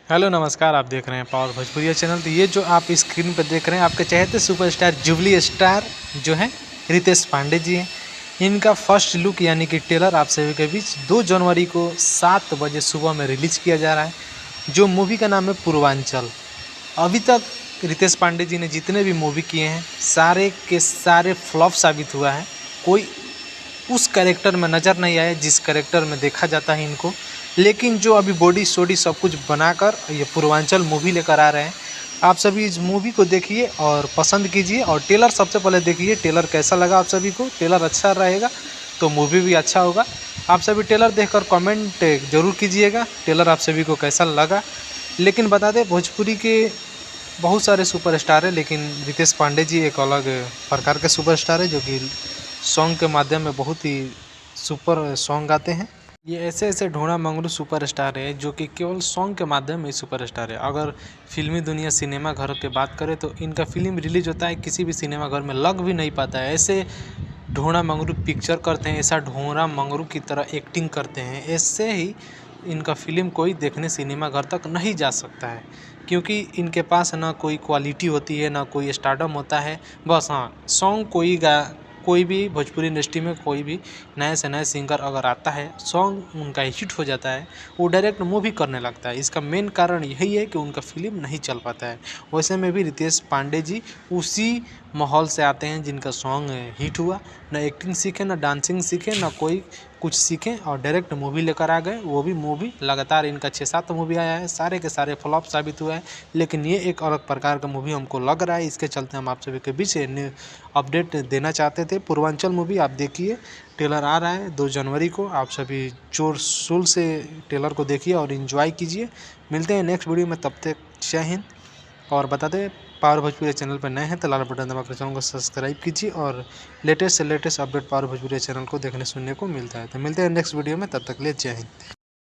Hello नमस्कार, आप देख रहे हैं पावर भोजपुरिया चैनल। तो ये जो आप स्क्रीन पर देख रहे हैं आपके चहेते सुपरस्टार जुबली स्टार जो हैं रितेश पांडे जी हैं। इनका फर्स्ट लुक यानी कि ट्रेलर आप सभी के बीच 2 जनवरी को 7 बजे सुबह में रिलीज किया जा रहा है, जो मूवी का नाम है पूर्वांचल। अभी तक रितेश पांडे जी ने जितने भी मूवी किए हैं सारे के सारे फ्लॉप साबित हुआ है। कोई उस कैरेक्टर में नज़र नहीं आया जिस कैरेक्टर में देखा जाता है इनको। लेकिन जो अभी बॉडी सोडी सब कुछ बनाकर ये पूर्वांचल मूवी लेकर आ रहे हैं, आप सभी इस मूवी को देखिए और पसंद कीजिए। और ट्रेलर सबसे पहले देखिए, ट्रेलर कैसा लगा आप सभी को। ट्रेलर अच्छा रहेगा तो मूवी भी अच्छा होगा। आप सभी ट्रेलर देखकर कमेंट ज़रूर कीजिएगा ट्रेलर आप सभी को कैसा लगा। लेकिन बता दें, भोजपुरी के बहुत सारे सुपरस्टार हैं, लेकिन रितेश पांडे जी एक अलग प्रकार के सुपरस्टार है, जो कि सॉन्ग के माध्यम में बहुत ही सुपर सॉन्ग गाते हैं। ये ऐसे ऐसे ढोंढा मंगरू सुपरस्टार है जो कि केवल सॉन्ग के माध्यम में सुपरस्टार है। अगर फिल्मी दुनिया सिनेमा घर की बात करें तो इनका फिल्म रिलीज होता है किसी भी सिनेमा घर में लग भी नहीं पाता है। ऐसे ढोंढा मंगरू पिक्चर करते हैं, ऐसा ढोंढा मंगरू की तरह एक्टिंग करते हैं, ऐसे ही इनका फिल्म कोई देखने सिनेमा घर तक नहीं जा सकता है, क्योंकि इनके पास ना कोई क्वालिटी होती है ना कोई स्टारडम होता है। बस हाँ, सॉन्ग कोई भी भोजपुरी इंडस्ट्री में कोई भी नए से नए सिंगर अगर आता है, सॉन्ग उनका हिट हो जाता है, वो डायरेक्ट मूवी करने लगता है। इसका मेन कारण यही है कि उनका फिल्म नहीं चल पाता है। वैसे में भी रितेश पांडे जी उसी माहौल से आते हैं जिनका सॉन्ग हिट हुआ। ना एक्टिंग सीखे, ना डांसिंग सीखे, ना कोई कुछ सीखे और डायरेक्ट मूवी लेकर आ गए। वो भी मूवी लगातार इनका 6-7 मूवी आया है, सारे के सारे फ्लॉप साबित हुआ है। लेकिन ये एक अलग प्रकार का मूवी हमको लग रहा है, इसके चलते हम आप सभी के बीच अपडेट देना चाहते थे। पूर्वांचल मूवी आप देखिए, ट्रेलर आ रहा है 2 जनवरी को। आप सभी जोर शोर से ट्रेलर को देखिए और इन्जॉय कीजिए। मिलते हैं नेक्स्ट वीडियो में, तब तक जय हिंद। और बता दें, पावर भोजपुरी चैनल पर नए हैं तो लाल बटन दबाकर चैनल को सब्सक्राइब कीजिए और लेटेस्ट से latest update power Bhojpuri channel को देखने सुनने को मिलता है। तो मिलते हैं नेक्स्ट वीडियो में, तब तक के लिए जय हिंद।